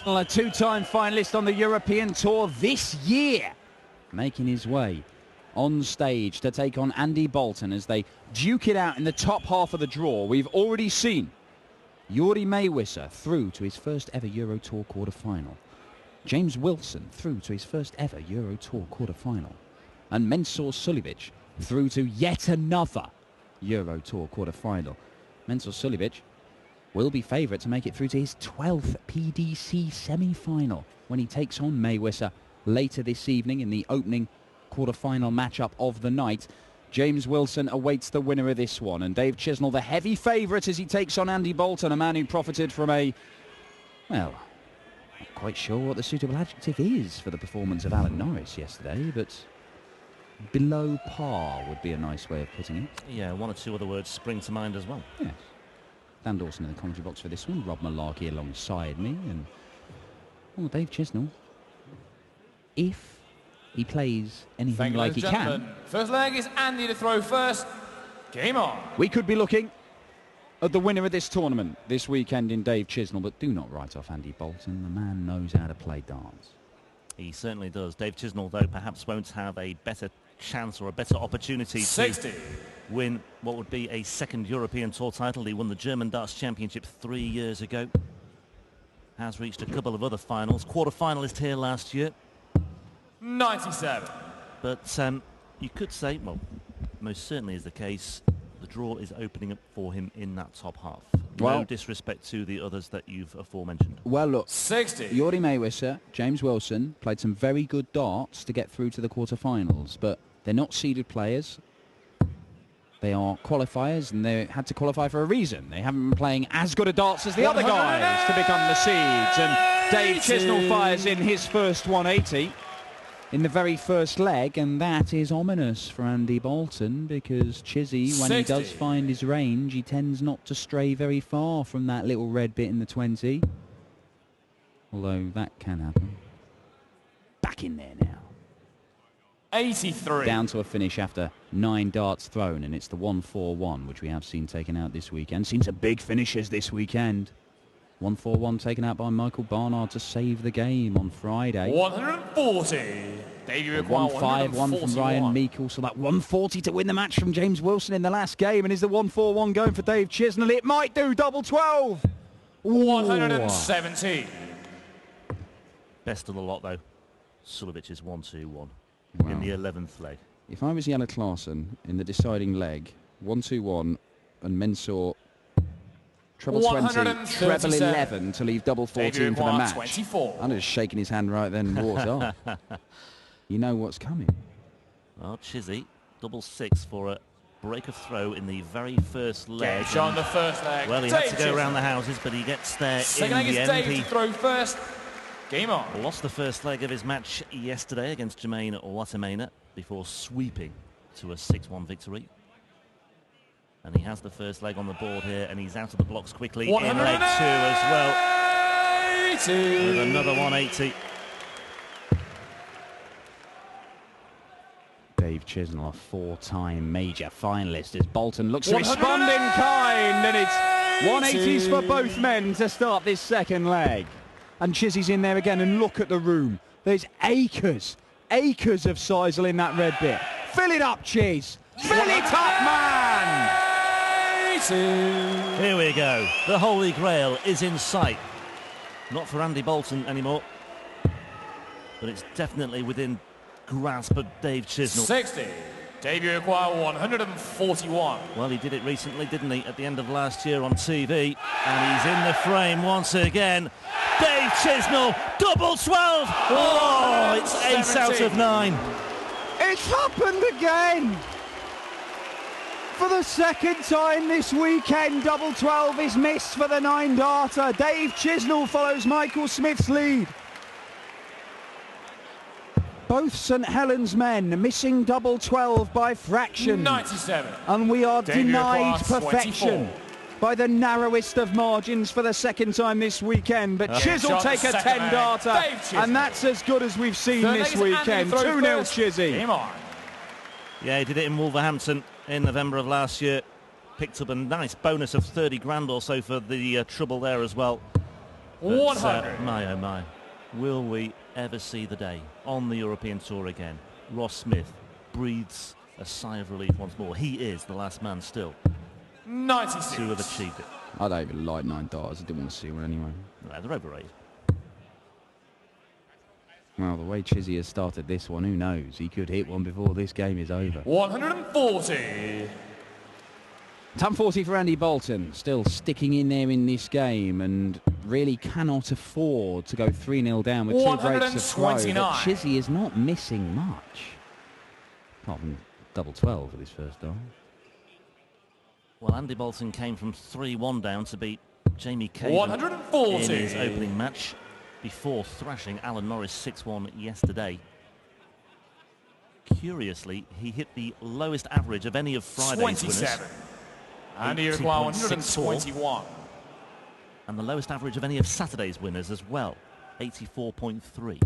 A two-time finalist on the European Tour this year, making his way on stage to take on Andy Boulton as they duke it out in the top half of the draw. We've already seen Jori Meeuwissen through to his first ever Euro Tour quarter-final. James Wilson through to his first ever Euro Tour quarter-final. And Mensur Suljovic through to yet another Euro Tour quarter-final. Mensur Suljovic will be favourite to make it through to his 12th PDC semi-final when he takes on Meeuwissen later this evening in the opening quarter-final matchup of the night. James Wilson awaits the winner of this one, and Dave Chisnall, the heavy favourite as he takes on Andy Boulton, a man who profited from a, well, not quite sure what the suitable adjective is for the performance of Alan Norris yesterday, but below par would be a nice way of putting it. Yeah, one or two other words spring to mind as well. Yes. Dan Dawson in the commentary box for this one, Rob Malarkey alongside me, and Dave Chisnall, if he plays anything like he can. First leg is Andy to throw first. Game on. We could be looking at the winner of this tournament this weekend in Dave Chisnall, but do not write off Andy Boulton. The man knows how to play darts. He certainly does. Dave Chisnall, though, perhaps won't have a better chance or a better opportunity 60. to win what would be a second European Tour title. He won the German Darts Championship 3 years ago. Has reached a couple of other finals. Quarter-finalist here last year. 97. But you could say, well, most certainly is the case, the draw is opening up for him in that top half. Well, no disrespect to the others that you've aforementioned. Well, look, 60. Jori Meeuwissen, James Wilson played some very good darts to get through to the quarterfinals, but they're not seeded players. They are qualifiers, and they had to qualify for a reason. They haven't been playing as good a darts as the other guys to become the seeds. And Dave Chisnall fires in his first 180 in the very first leg, and that is ominous for Andy Boulton, because Chizzy, when he does find his range, he tends not to stray very far from that little red bit in the 20. Although that can happen. Back in there now. 83. Down to a finish after 9 darts thrown, and it's the 1-4-1, which we have seen taken out this weekend. Seen some big finishes this weekend. 1-4-1 taken out by Michael Barnard to save the game on Friday. 140. Debut required 1-5-1 from Ryan Meikle, so that 140 to win the match from James Wilson in the last game. And is the 1-4-1 going for Dave Chisnall? It might do. Double 12. 170. Best of the lot, though. Suljovic is 1-2-1 in the 11th leg. If I was Janne Klaassen in the deciding leg, 1-2-1, and Mensur treble 20, treble 11 to leave double 14 for the match. 24. I'm just shaking his hand right then and walked off. You know what's coming. Well, Chizzy, double 6 for a break of throw in the very first leg. On the first leg. Well, he had to go around the houses, but he gets there Second in leg the is end. Dave to throw first. Game on. Lost the first leg of his match yesterday against Jermaine Watermainer before sweeping to a 6-1 victory. And he has the first leg on the board here, and he's out of the blocks quickly in leg 2 as well. 80. With another 180. Dave Chisnall, a 4-time major finalist, as Boulton looks to respond in kind, and it's 180s for both men to start this second leg. And Chizzy's in there again, and look at the room. There's acres of sisal in that red bit. Fill it up, Chiz. Fill it up, man. Here we go. The Holy Grail is in sight. Not for Andy Boulton anymore, but it's definitely within grasp of Dave Chisnall. 60. Debut required 141. Well, he did it recently, didn't he, at the end of last year on TV, and he's in the frame once again. Dave Chisnall, double 12. Oh, it's ace out of 9. It's happened again. For the second time this weekend, double 12 is missed for the 9-darter. Dave Chisnall follows Michael Smith's lead. Both St Helens men missing double 12 by fraction. 97. And we are denied perfection 24. by the narrowest of margins for the second time this weekend. But Chisnall take a 10-darter, and that's as good as we've seen this weekend. 2-0 Chizzy. Game on. Yeah, he did it in Wolverhampton in November of last year. Picked up a nice bonus of 30 grand or so for the trouble there as well. My oh my, will we ever see the day on the European Tour again? Ross Smith breathes a sigh of relief once more. He is the last man still 96. to have achieved it. I don't even like 9 darts. I didn't want to see one anyway. No, they're overrated. Well, the way Chizzy has started this one, who knows? He could hit one before this game is over. 140. Turn 40 for Andy Boulton, still sticking in there in this game and really cannot afford to go 3-0 down with 2 breaks of throw. But Chizzy is not missing much. Apart from double 12 for this first dart. Well, Andy Boulton came from 3-1 down to beat Jamie Caven 140 in his opening match before thrashing Alan Norris 6-1 yesterday. Curiously, he hit the lowest average of any of Friday's 27. winners. And he requires 121. And the lowest average of any of Saturday's winners as well, 84.3.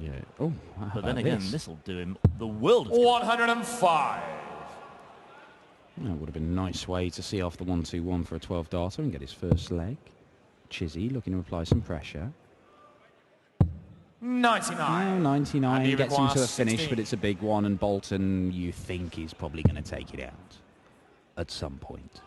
Yeah. Oh, but then again, this will do him the world of good. 105. That would have been a nice way to see off the 1-2-1 for a 12 darter and get his first leg. Chizzy looking to apply some pressure. 99. Oh, 99 gets him to the finish, 16. but it's a big one, and Boulton, you think, is probably going to take it out at some point.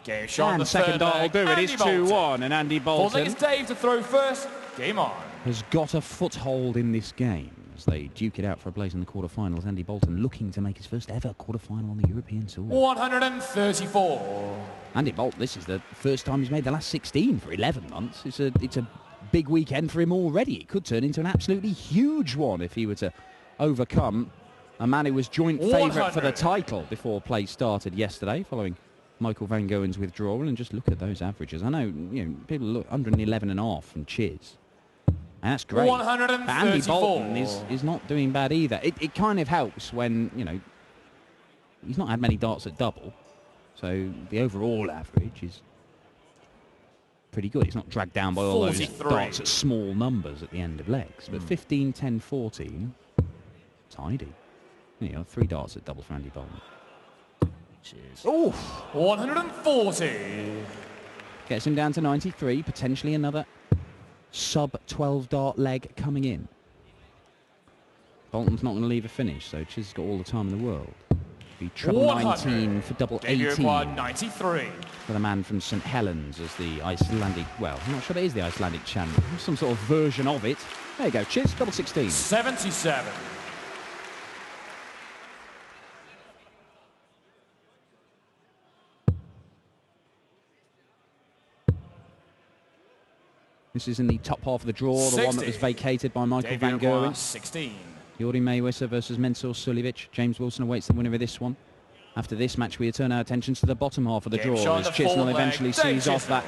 Game shot. And the second dart will do it. It's 2-1, and Andy Boulton It's Dave to throw first. Game on. has got a foothold in this game as they duke it out for a place in the quarterfinals. Andy Boulton looking to make his first ever quarterfinal on the European Tour. 134. Andy Boulton, this is the first time he's made the last 16 for 11 months. It's a big weekend for him already. It could turn into an absolutely huge one if he were to overcome a man who was joint favourite for the title before play started yesterday, following Michael Van Goen's withdrawal. And just look at those averages. I know, people look 111.5 from Chiz. And that's great. 134. But Andy Boulton is not doing bad either. It kind of helps when, he's not had many darts at double. So the overall average is pretty good. It's not dragged down by all 43. those darts at small numbers at the end of legs. But 15, 10, 14, tidy. 3 darts at double for Andy Boulton. Cheers. Oh! 140. Gets him down to 93, potentially another sub-12 dart leg coming in. Bolton's not going to leave a finish, so Chiz has got all the time in the world. Be treble 19 for double 18. 93. For the man from St Helens as the Icelandic, well, I'm not sure it is the Icelandic champion. Some sort of version of it. There you go, Chiz, double 16. 77. This is in the top half of the draw, the 60. one that was vacated by Michael Van Gerwen. 16. Jordi Mayweather versus Mensur Suljovic. James Wilson awaits the winner of this one. After this match, we turn our attentions to the bottom half of the draw as Chisnall eventually sees off that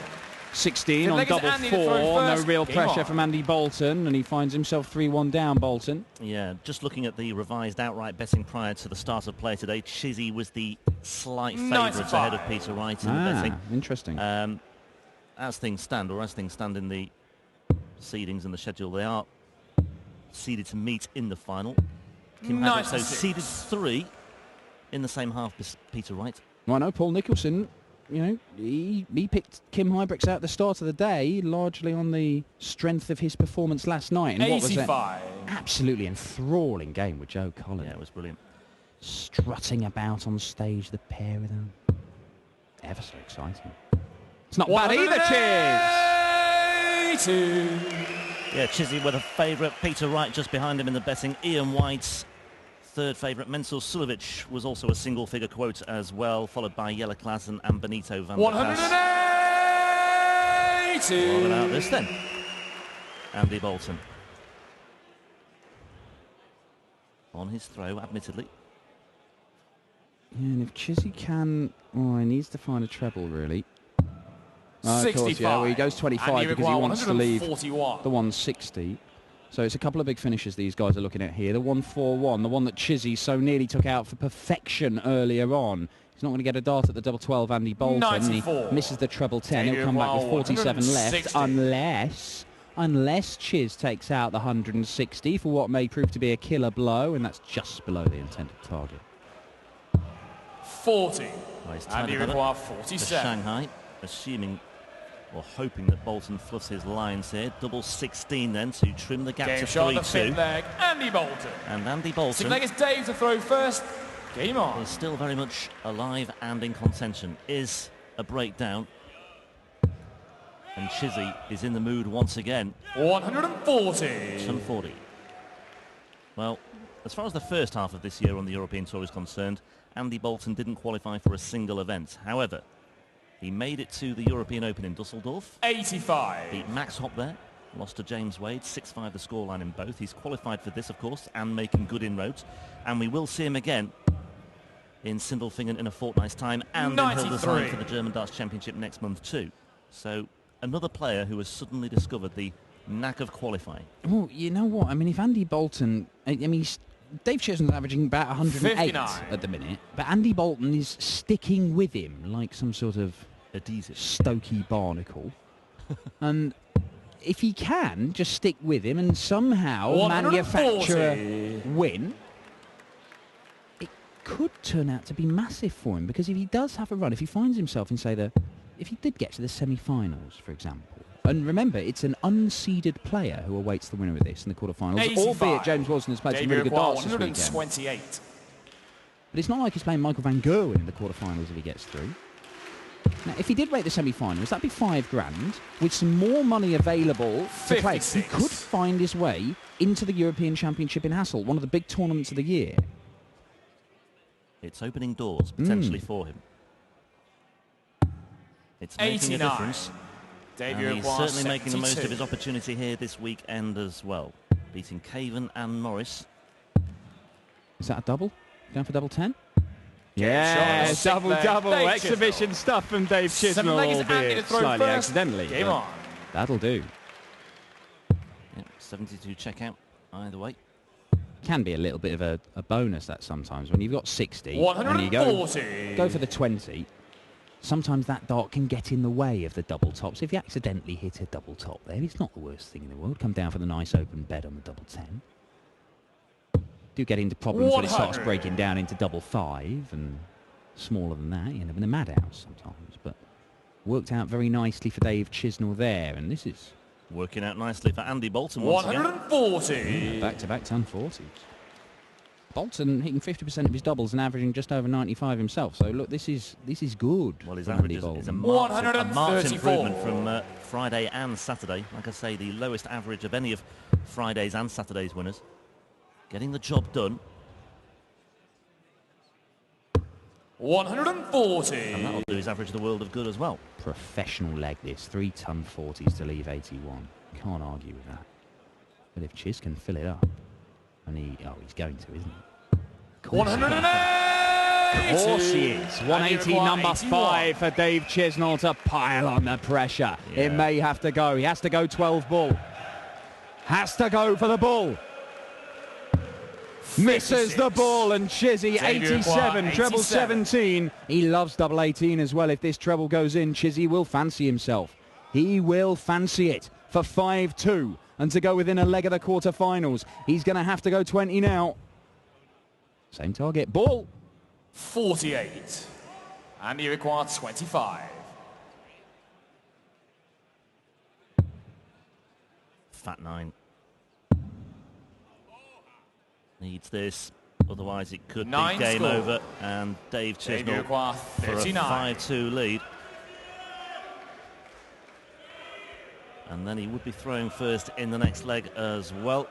16 on double 4. No real pressure from Andy Boulton, and he finds himself 3-1 down, Boulton. Yeah, just looking at the revised outright betting prior to the start of play today, Chizzy was the slight favourite ahead of Peter Wright in the betting. Interesting. As things stand, or as things stand in the seedings and the schedule, they are seeded to meet in the final. Kim Haddock, so seeded 3 in the same half as Peter Wright. Well, I know Paul Nicholson, he picked Kim Huybrechts out at the start of the day, largely on the strength of his performance last night. And 85. What was an absolutely enthralling game with Joe Cullen. Yeah, it was brilliant. Strutting about on stage, the pair of them. Ever so exciting. It's not bad either, Chiz! Yeah, Chizzy with a favourite. Peter Wright just behind him in the betting. Ian White's third favourite. Mensur Suljovic was also a single-figure quote as well, followed by Jelle Klaassen and Benito van der Pas. 180! What about this then? Andy Boulton. On his throw, admittedly. Yeah, and if Chizzy can... Oh, he needs to find a treble, really. Of course, yeah, well, he goes 25 because he wants to leave the 160. So it's a couple of big finishes these guys are looking at here. The 141, the one that Chizzy so nearly took out for perfection earlier on. He's not going to get a dart at the double 12, Andy Boulton. 94. He misses the treble 10. He'll come back with 47 left, unless Chiz takes out the 160 for what may prove to be a killer blow, and that's just below the intended target. 40. Well, Andy requires for 47. Shanghai, assuming or hoping that Boulton fluffs his lines here. Double 16 then to trim the gap Game to shot on the 3-2. fifth leg, Andy Boulton. And Andy Boulton Second leg is Dave to throw first. Game on. is still very much alive and in contention. Is a breakdown. And Chizzy is in the mood once again. 140. 140. Well, as far as the first half of this year on the European Tour is concerned, Andy Boulton didn't qualify for a single event. However, he made it to the European Open in Dusseldorf. 85. Beat Max Hopp there. Lost to James Wade. 6-5 the scoreline in both. He's qualified for this, of course, and making good inroads. And we will see him again in Sindelfingen in a fortnight's time, and in Hildesheim for the German Darts Championship next month too. So another player who has suddenly discovered the knack of qualifying. Well, you know what? I mean, if Andy Boulton... I mean, Dave Chisnall's averaging about 108 59 at the minute, but Andy Boulton is sticking with him like some sort of adhesive, Stokey barnacle. And if he can just stick with him and somehow manufacture a win, it could turn out to be massive for him, because if he does have a run, if he finds himself in, say, if he did get to the semi-finals, for example, and remember, it's an unseeded player who awaits the winner of this in the quarterfinals, 85. albeit James Wilson has played some really good darts this weekend. 128. But it's not like he's playing Michael van Gerwen in the quarterfinals if he gets through. Now, if he did make the semi-finals, that'd be $5,000. With some more money available to play, he could find his way into the European Championship in Hasselt, one of the big tournaments of the year. It's opening doors, potentially, for him. It's making a difference. And he's certainly making the most of his opportunity here this weekend as well. Beating Caven and Morris. Is that a double? Going for double 10? Yeah, double. Exhibition stuff from Dave Chisnall, albeit slightly accidentally. Game on. That'll do. Yep, 72 checkout, either way. Can be a little bit of a bonus, that sometimes. When you've got 60 140. and you go for the 20, sometimes that dart can get in the way of the double tops. If you accidentally hit a double top there, it's not the worst thing in the world. Come down for the nice open bed on the double 10. Do get into problems when it starts breaking down into double 5 and smaller than that. You end up in a madhouse sometimes. But worked out very nicely for Dave Chisnall there, and this is working out nicely for Andy Boulton once 140. again. Back-to-back 1040s. Bolton hitting 50% of his doubles and averaging just over 95 himself. So look, this is good. Well, his for average Andy is a Bolton. marked improvement from Friday and Saturday. Like I say, the lowest average of any of Friday's and Saturday's winners. Getting the job done. 140. And that'll do his average the world of good as well. Professional leg this. 3 ton 40s to leave 81. Can't argue with that. But if Chiz can fill it up, and he's going to, isn't he? 180. Of course he is. 180, number 5 for Dave Chisnall to pile on the pressure. Yeah. It may have to go. He has to go 12 ball. Has to go for the ball. Misses the ball, and Chizzy 87, treble 17. He loves double 18 as well. If this treble goes in, Chizzy will fancy himself. He will fancy it for 5-2 and to go within a leg of the quarterfinals. He's going to have to go 20 now. Same target. Ball. 48. And he required 25. Fat 9. Needs this, otherwise it could be game over, and Dave Chisnall for a 5-2 lead. And then he would be throwing first in the next leg as well.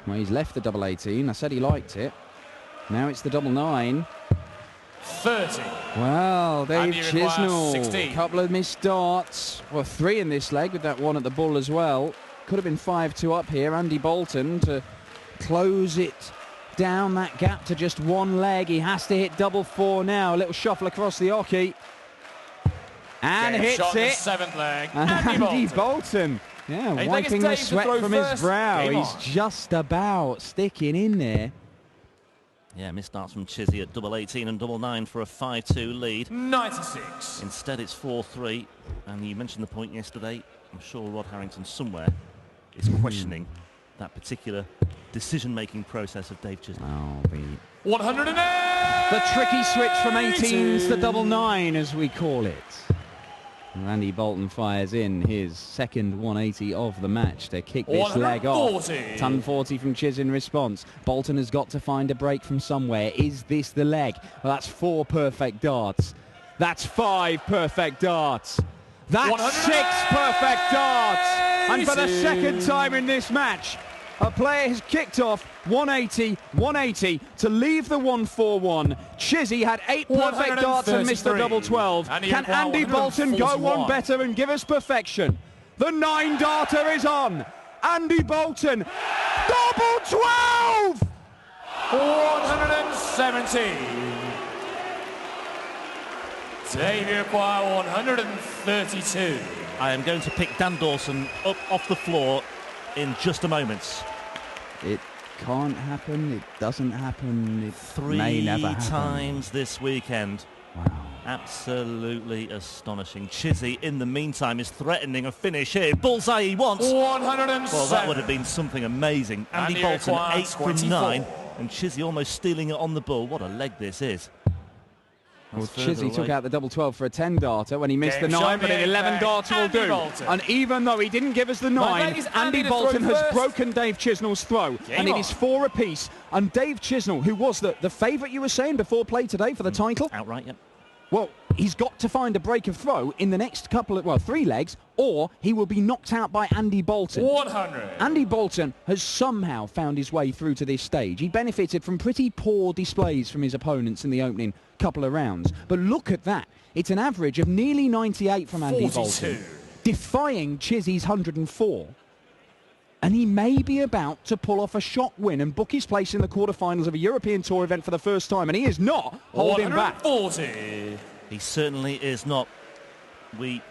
Well, he's left the double 18. I said he liked it. Now it's the double 9. 30. Well, Dave Chisnall, 16. a couple of missed darts. Well, 3 in this leg with that one at the bull as well. Could have been 5-2 up here. Andy Boulton to close it down, that gap to just 1 leg. He has to hit double 4 now. A little shuffle across the hockey. And hits shot it. The 7th leg. And Andy Boulton. Yeah, wiping the sweat from his brow. He's just about sticking in there. Yeah, missed darts from Chizzy at double 18 and double 9 for a 5-2 lead. 96. Instead, it's 4-3. And you mentioned the point yesterday. I'm sure Rod Harrington somewhere is questioning that particular decision-making process of Dave Chisnall. Oh, 108. the tricky switch from 18s to double 9, as we call it. Andy Boulton fires in his second 180 of the match to kick this leg off. 140 from Chiz in response. Boulton has got to find a break from somewhere. Is this the leg? Well, that's 4 perfect darts. That's 5 perfect darts. That's 6 perfect darts. And for the second time in this match, a player has kicked off 180 to leave the 141. Chizzy had 8 perfect darts and missed the double 12. Can Andy Boulton go one better and give us perfection? The 9 darter is on. Andy Boulton, double 12! 170. Debut acquire 132. I am going to pick Dan Dawson up off the floor in just a moment. It can't happen, it doesn't happen, it may never happen. 3 times this weekend. Wow. Absolutely astonishing. Chizzy, in the meantime, is threatening a finish here. Bullseye he wants. 107. Well, that would have been something amazing. Andy Boulton, 8 from 9. And Chizzy almost stealing it on the bull. What a leg this is. Well, Chizzy took out the double 12 for a 10 darter when he missed the 9, but an 11 darter will do. And even though he didn't give us the 9, Andy Boulton has broken Dave Chisnall's throw, and it is 4 apiece. And Dave Chisnall, who was the favourite you were saying before play today for the title, outright, yep. Well, he's got to find a break of throw in the next couple of, 3 legs, or he will be knocked out by Andy Boulton. 100. Andy Boulton has somehow found his way through to this stage. He benefited from pretty poor displays from his opponents in the opening couple of rounds. But look at that. It's an average of nearly 98 from Andy 42. Boulton, defying Chizzy's 104. And he may be about to pull off a shock win and book his place in the quarterfinals of a European Tour event for the first time. And he is not holding back. 140. He certainly is not. We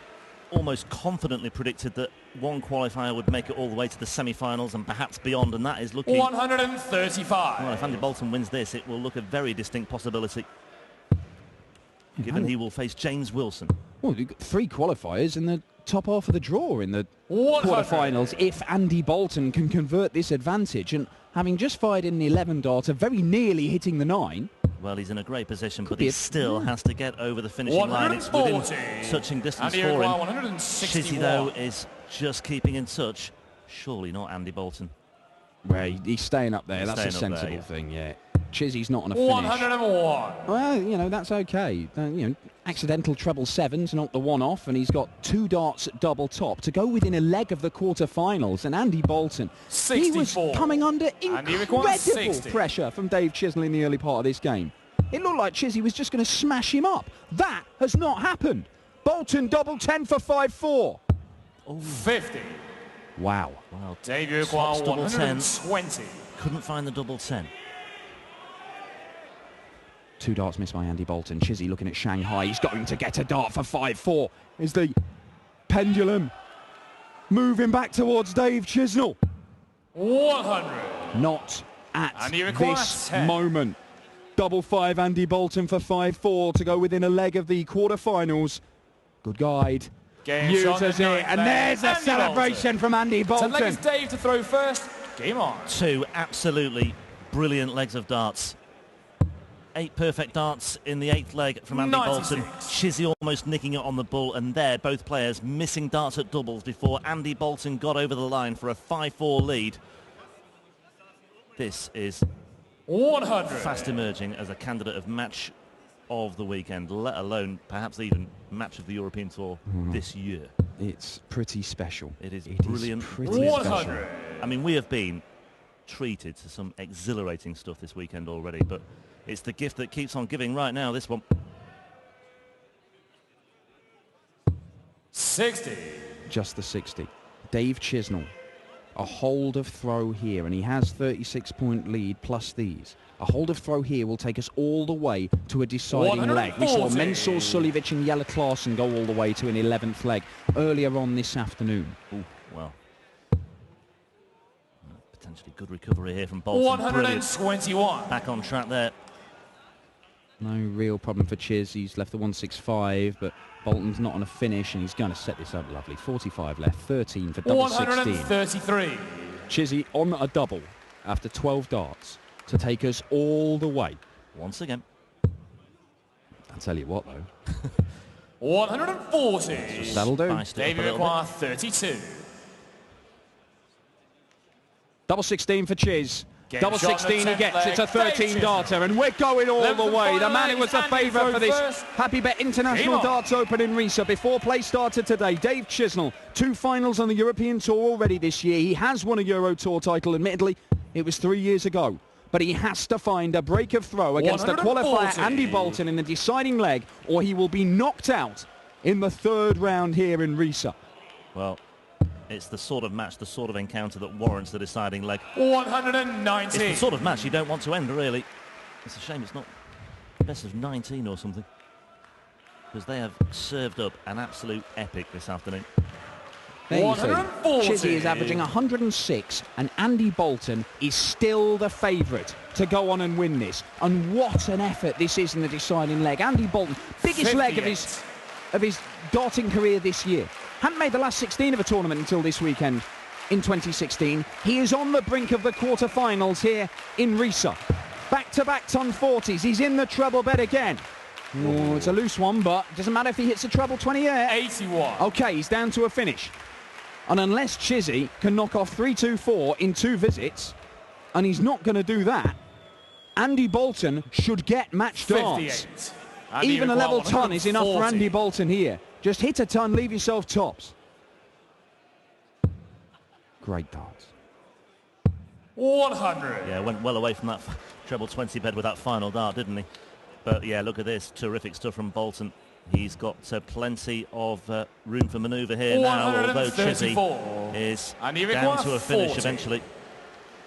almost confidently predicted that one qualifier would make it all the way to the semi-finals and perhaps beyond, and that is looking... 135. Well, if Andy Boulton wins this, it will look a very distinct possibility, given he will face James Wilson. Well, you've got 3 qualifiers in the top half of the draw in the 100. quarterfinals if Andy Boulton can convert this advantage. And having just fired in the 11 darter, very nearly hitting the 9. Well, he's in a great position, but he still has to get over the finishing line. It's within touching distance for him. 161. Chizzy, though, is just keeping in touch. Surely not Andy Boulton. Well, he's staying up there. He's That's a staying up sensible there, thing, yeah. Chizzy's not on a finish. 101. Well, that's okay. Accidental treble 7s knocked the 1 off, and he's got 2 darts at double top to go within a leg of the quarterfinals. And Andy Boulton, 64. he was coming under incredible pressure from Dave Chisnall in the early part of this game. It looked like Chizzy was just going to smash him up. That has not happened. Boulton double 10 for 5-4. 50. Wow. Wow. Debut Tops acquire double 120. Couldn't find the double 10. 2 darts missed by Andy Boulton. Chizzy looking at Shanghai. He's going to get a dart for 5-4. Is the pendulum moving back towards Dave Chisnall? 100. Not at this 10. moment. Double 5 Andy Boulton for 5-4 to go within a leg of the quarterfinals. Good guide. Uses it, and there's a celebration from Andy Boulton. 10 legs Dave to throw first. Game on. 2 absolutely brilliant legs of darts. 8 perfect darts in the 8th leg from Andy 96. Boulton. Chizzy almost nicking it on the bull, and there both players missing darts at doubles before Andy Boulton got over the line for a 5-4 lead. This is 100. fast emerging as a candidate of match of the weekend, let alone perhaps even match of the European Tour this year. It's pretty special. It is It brilliant. is pretty 100. special. I mean, we have been treated to some exhilarating stuff this weekend already, but it's the gift that keeps on giving right now, this one. 60. Just the 60. Dave Chisnall, a hold of throw here, and he has 36-point lead plus these. A hold of throw here will take us all the way to a deciding leg. We saw 140. Mensur Suljovic and Jelle Klaassen go all the way to an 11th leg earlier on this afternoon. Ooh, well. Potentially good recovery here from Boulton. 121. Back on track there. No real problem for Chiz. He's left the 165, but Boulton's not on a finish, and he's going to set this up lovely. 45 left, 13 for double 16. 133. Chizzy on a double after 12 darts to take us all the way. Once again. I'll tell you what, though. 140. That'll do. Dave, you require 32. Double 16 for Chiz. Game Double shot on 16 the he gets. 10th It's a leg. 13-darter, and we're going all the way. The man who was the favourite for this Happy Bet International Darts Open in Riesa before play started today, Dave Chisnall. 2 finals on the European Tour already this year. He has won a Euro Tour title, admittedly. It was 3 years ago. But he has to find a break of throw against the qualifier Andy Boulton in the deciding leg, or he will be knocked out in the 3rd round here in Riesa. Well, it's the sort of match, the sort of encounter that warrants the deciding leg. 190. It's the sort of match you don't want to end, really. It's a shame it's not best of 19 or something, because they have served up an absolute epic this afternoon. There you see. Chizzy is averaging 106, and Andy Boulton is still the favourite to go on and win this. And what an effort this is in the deciding leg. Andy Boulton, biggest 58. leg of his darting career this year. Hadn't made the last 16 of a tournament until this weekend in 2016. He is on the brink of the quarter-finals here in Riesa. Back-to-back ton 40s. He's in the treble bet again. Oh, it's a loose one, but it doesn't matter if he hits a treble 20 here. 81. Okay, he's down to a finish. And unless Chizzy can knock off 3-2-4 in 2 visits, and he's not going to do that, Andy Boulton should get match darts. 58. Even a level ton is enough for 140. Andy Boulton here. Just hit a ton, leave yourself tops. Great darts. 100. Yeah, went well away from that treble 20 bed with that final dart, didn't he? But yeah, look at this. Terrific stuff from Boulton. He's got plenty of room for manoeuvre here now, although Chizzy is down to a finish 40. eventually.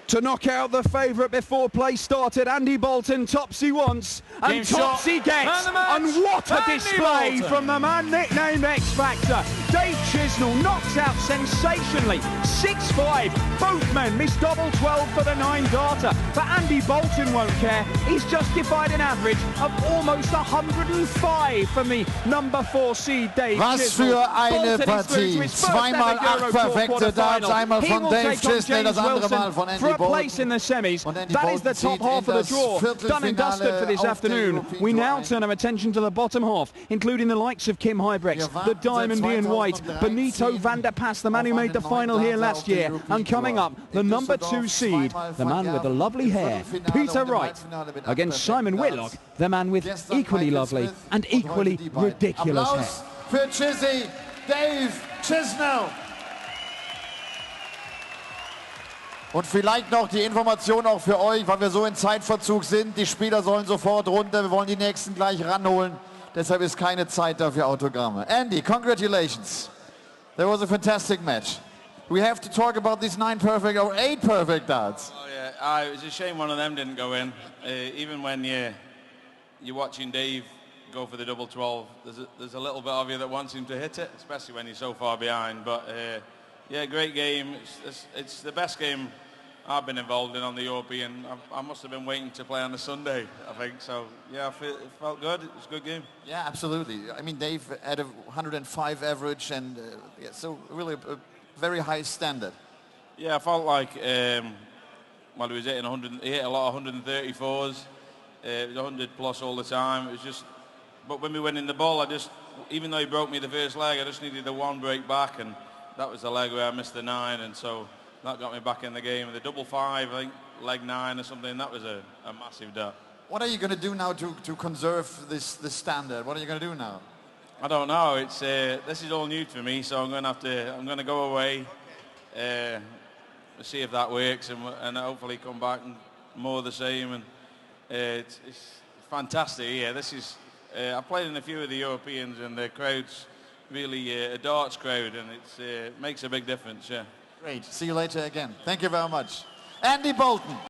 To knock out the favourite before play started, Andy Boulton tops he wants, and Game tops he shot. gets. Man of the match, And what a Andy display Boulton. from the man nicknamed X Factor. Dave Chisnall knocks out sensationally. 6-5. Both men miss double 12 for the 9-darter. But Andy Boulton won't care. He's justified an average of almost 105 from the number 4 seed Dave Was Chisnall. für eine Bolton is through to Partie. his first Zweimal ever 8 Euro Tour perfekte Darts, quarterfinal. einmal He von will Dave take on Chisnall, das James andere Wilson Mal von Andy for a Boulton. place in the semis. Und Andy That is the Boulton top zieht half in of the das draw. Done and dusted for this Viertelfinale afternoon. auf der We now European turn our attention to the bottom half, including the likes of Kim Huybrechts, the Diamond Ian White, Benito van der Pass, the man who made the final here last year, and coming up, the number 2 seed, the man with the lovely hair, Peter Wright, against Simon Whitlock, the man with equally lovely and equally ridiculous hair. Applaus für Chizzy, Dave Chisnall. Und vielleicht noch die Information auch für euch, weil wir so in Zeitverzug sind. Die Spieler sollen sofort runter. Wir wollen die nächsten gleich ranholen. Deshalb ist keine Zeit da für Autogramme. Andy, congratulations. That was a fantastic match. We have to talk about these 9 perfect or 8 perfect darts. Oh yeah, it was a shame one of them didn't go in. Even when you're watching Dave go for the double 12, there's a little bit of you that wants him to hit it, especially when you're so far behind. But yeah, great game. It's the best game I've been involved in on the European. I must have been waiting to play on a Sunday, I think. So yeah, it felt good. It was a good game. Yeah, absolutely. I mean, Dave had a 105 average, and yeah, so really a very high standard. Yeah, I felt like well, he was hitting 100. He hit a lot of 134s. It was 100 plus all the time. It was just. But when we went in the ball, even though he broke me the first leg, I just needed the 1 break back, and that was the leg where I missed the 9, and so that got me back in the game. And the double 5, I think, leg 9 or something, that was a massive dart. What are you going to do now to conserve this standard? What are you going to do now? I don't know. This is all new for me, so I'm going to go away, see if that works, and hopefully come back and more the same. And it's fantastic here. This is. I've played in a few of the Europeans, and the crowd's really a darts crowd, and it makes a big difference. Yeah. Great. See you later again. Thank you very much. Andy Boulton.